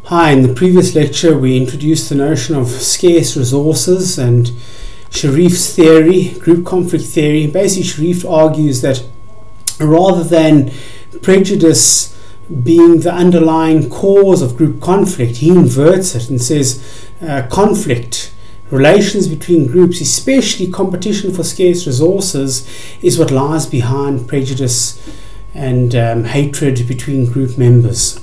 Hi, in the previous lecture we introduced the notion of scarce resources and Sharif's theory, group conflict theory. Basically, Sharif argues that rather than prejudice being the underlying cause of group conflict, he inverts it and says conflict, relations between groups, especially competition for scarce resources, is what lies behind prejudice and hatred between group members.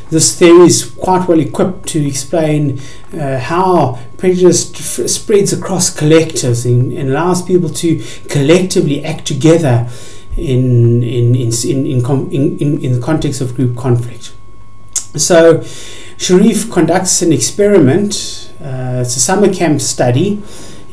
This theory is quite well equipped to explain how prejudice spreads across collectives and allows people to collectively act together in the context of group conflict. So Sharif conducts an experiment. It's a summer camp study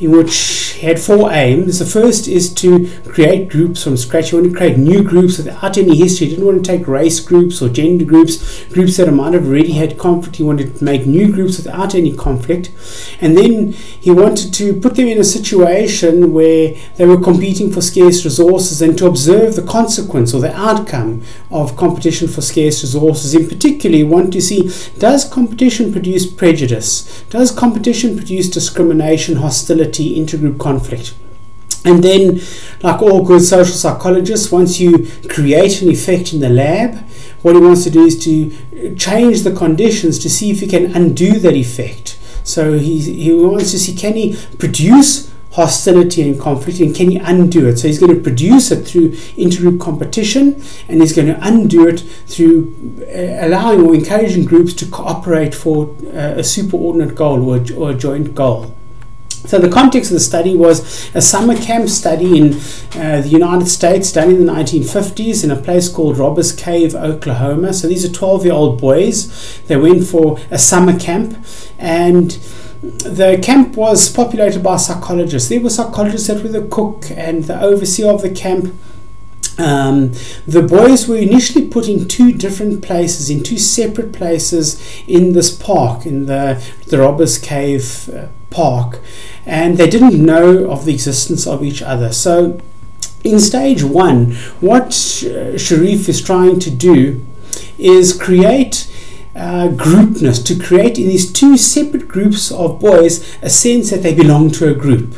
in which he had 4 aims. The first is to create groups from scratch. He wanted to create new groups without any history. He didn't want to take race groups or gender groups, groups that might have already had conflict. He wanted to make new groups without any conflict. And then he wanted to put them in a situation where they were competing for scarce resources and to observe the consequence or the outcome of competition for scarce resources. In particular, he wanted to see, does competition produce prejudice? Does competition produce discrimination, hostility, intergroup conflict? And then, like all good social psychologists, once you create an effect in the lab, what he wants to do is to change the conditions to see if he can undo that effect. So he wants to see, can he produce hostility and conflict, and can he undo it? So he's going to produce it through intergroup competition, and he's going to undo it through allowing or encouraging groups to cooperate for a superordinate goal or a joint goal. So the context of the study was a summer camp study in the United States done in the 1950s in a place called Robbers Cave, Oklahoma. So these are 12-year-old boys. They went for a summer camp, and the camp was populated by psychologists. There were psychologists that were the cook and the overseer of the camp. The boys were initially put in 2 different places, in 2 separate places in this park, in the Robbers Cave park, and they didn't know of the existence of each other. So in stage 1, what Sharif is trying to do is create groupness, to create in these 2 separate groups of boys a sense that they belong to a group.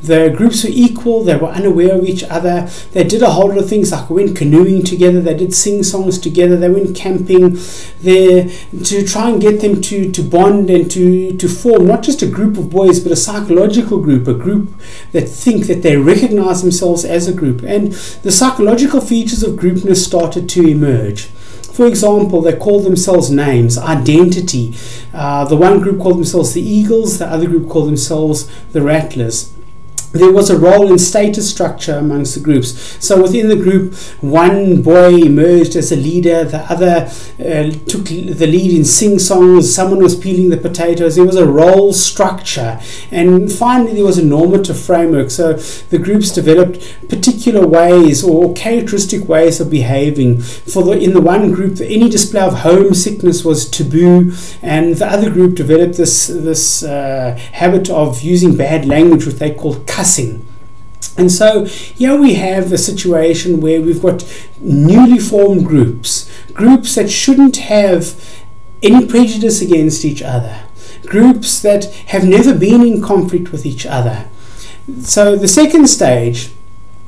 The groups were equal, they were unaware of each other, they did a whole lot of things like went canoeing together, they did sing songs together, they went camping there to try and get them to bond and to form not just a group of boys but a psychological group, a group that think that they recognize themselves as a group. And the psychological features of groupness started to emerge. For example, they called themselves names, identity. The one group called themselves the Eagles, the other group called themselves the Rattlers. There was a role and status structure amongst the groups. So within the group, one boy emerged as a leader, the other took the lead in sing-songs, someone was peeling the potatoes. There was a role structure. And finally, there was a normative framework. So the groups developed particular ways or characteristic ways of behaving. In the one group, any display of homesickness was taboo, and the other group developed this habit of using bad language, which they called cussing. And so here we have a situation where we've got newly formed groups that shouldn't have any prejudice against each other, groups that have never been in conflict with each other. So the second stage,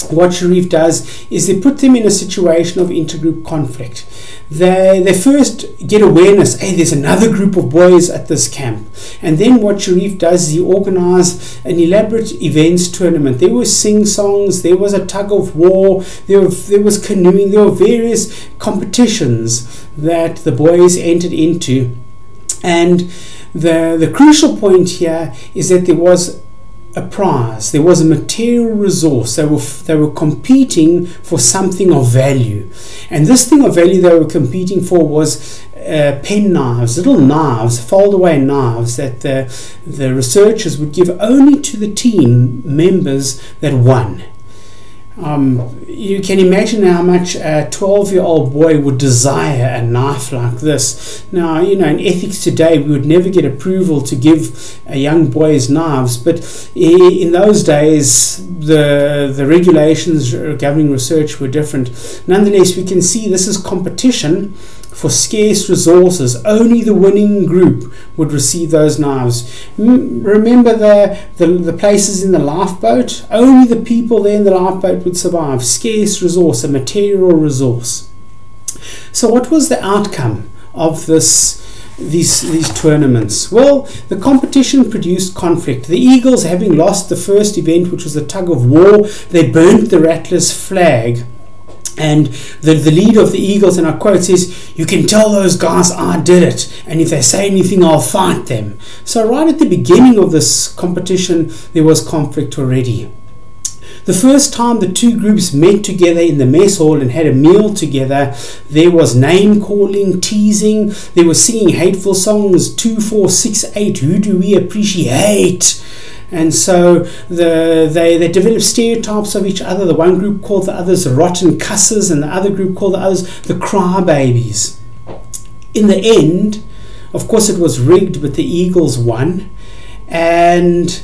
what Sharif does is they put them in a situation of intergroup conflict. They first get awareness, hey, there's another group of boys at this camp. And then what Sharif does is he organized an elaborate events tournament. There were sing-songs, there was a tug of war, there was canoeing, there were various competitions that the boys entered into. And the crucial point here is that there was a prize, there was a material resource. They were competing for something of value, and this thing of value they were competing for was pen knives, little knives, fold-away knives that the researchers would give only to the team members that won. You can imagine how much a 12-year-old boy would desire a knife like this. Now, in ethics today, we would never get approval to give young boys knives, but in those days, the regulations governing research were different. Nonetheless, we can see this is competition for scarce resources, only the winning group would receive those knives. Remember the places in the lifeboat? Only the people there in the lifeboat would survive. Scarce resource, a material resource. So what was the outcome of these tournaments? Well, the competition produced conflict. The Eagles, having lost the first event, which was the tug of war, they burnt the Rattlers' flag. And the leader of the Eagles, and I quote, says, "You can tell those guys I did it, and if they say anything, I'll fight them." So right at the beginning of this competition, there was conflict already. The first time the two groups met together in the mess hall and had a meal together, there was name calling, teasing, they were singing hateful songs, 2, 4, 6, 8, who do we appreciate? And so they developed stereotypes of each other. The one group called the others rotten cusses, and the other group called the others the crybabies. In the end, of course it was rigged, but the Eagles won. And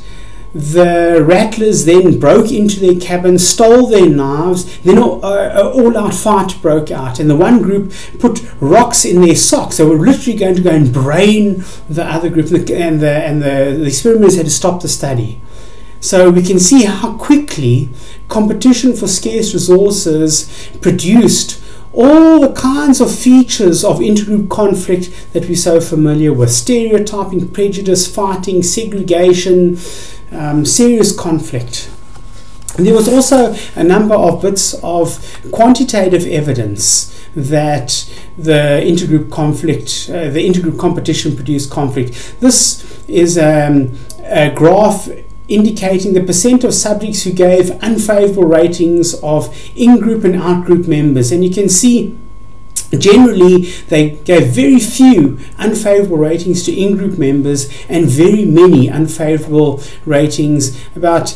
the Rattlers then broke into their cabin, stole their knives, then an all-out fight broke out, and the one group put rocks in their socks. They were literally going to go and brain the other group, and the experimenters had to stop the study. So we can see how quickly competition for scarce resources produced all the kinds of features of intergroup conflict that we're so familiar with: stereotyping, prejudice, fighting, segregation, serious conflict. And there was also a number of bits of quantitative evidence that the intergroup conflict, the intergroup competition produced conflict. This is a graph indicating the percent of subjects who gave unfavorable ratings of in-group and out-group members. And you can see generally they gave very few unfavorable ratings to in-group members and very many unfavorable ratings, about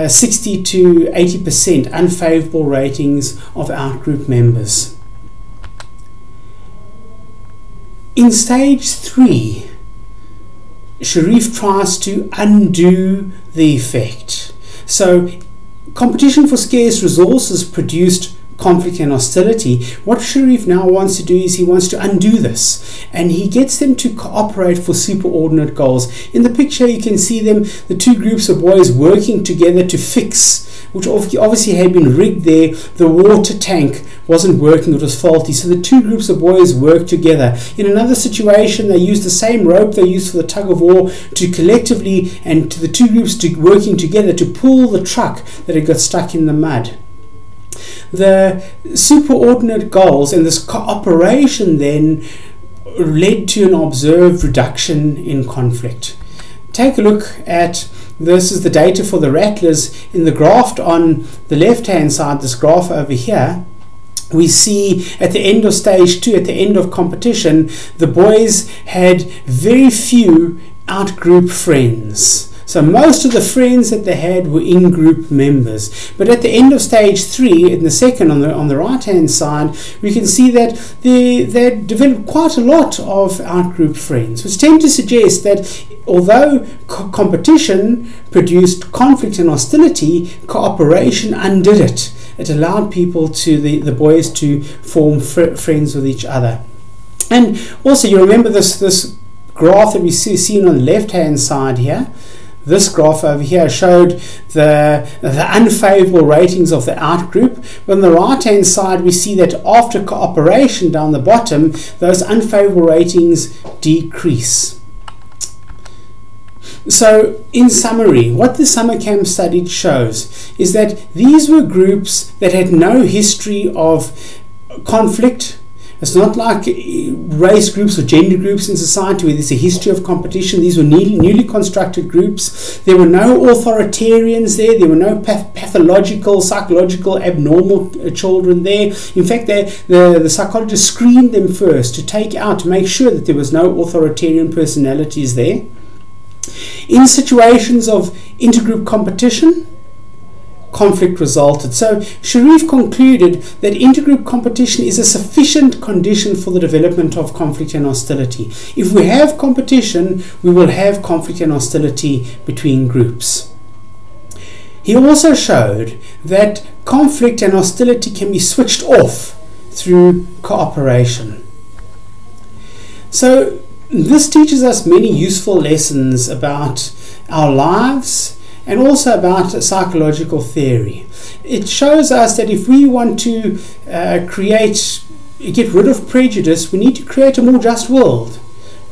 60 to 80% unfavorable ratings of out-group members. In stage 3, Sherif tries to undo the effect. So competition for scarce resources produced conflict and hostility. What Sherif now wants to do is he wants to undo this, and he gets them to cooperate for superordinate goals. In the picture you can see them, the two groups of boys working together to fix, which obviously had been rigged there, the water tank wasn't working, it was faulty. So the two groups of boys worked together. In another situation, they used the same rope they used for the tug of war to collectively, and to the two groups working together to pull the truck that had got stuck in the mud. The superordinate goals and this cooperation then led to an observed reduction in conflict. Take a look at this is the data for the Rattlers. In the graph on the left hand side, this graph over here, we see at the end of stage 2, at the end of competition, the boys had very few out-group friends. So most of the friends that they had were in-group members. But at the end of stage 3, in the second on the right-hand side, we can see that they developed quite a lot of out-group friends, which tend to suggest that although competition produced conflict and hostility, cooperation undid it. It allowed people the boys to form friends with each other. And also you remember this graph that we see on the left-hand side here. This graph over here showed the unfavorable ratings of the out group. But on the right hand side we see that after cooperation down the bottom, those unfavorable ratings decrease. So in summary, what the summer camp study shows is that these were groups that had no history of conflict. It's not like race groups or gender groups in society where there's a history of competition. These were newly constructed groups. There were no authoritarians there. There were no pathological, psychological, abnormal children there. In fact, the psychologists screened them first to make sure that there was no authoritarian personalities there. In situations of intergroup competition, conflict resulted. So Sherif concluded that intergroup competition is a sufficient condition for the development of conflict and hostility. If we have competition, we will have conflict and hostility between groups. He also showed that conflict and hostility can be switched off through cooperation. So this teaches us many useful lessons about our lives and also about psychological theory. It shows us that if we want to get rid of prejudice, we need to create a more just world.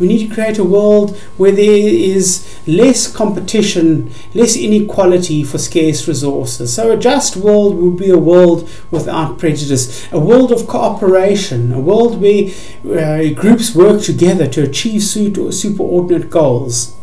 We need to create a world where there is less competition, less inequality for scarce resources. So a just world would be a world without prejudice, a world of cooperation, a world where groups work together to achieve superordinate goals.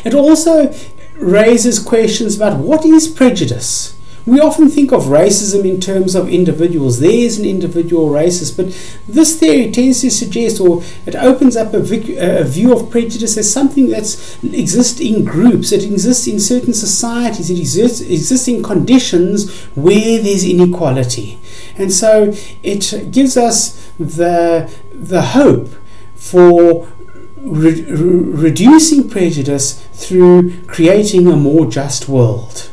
It also raises questions about what is prejudice. We often think of racism in terms of individuals. There is an individual racist, but this theory tends to suggest, or it opens up a view of prejudice as something that exists in groups, it exists in certain societies, it exists in conditions where there's inequality. And so it gives us the hope for reducing prejudice through creating a more just world.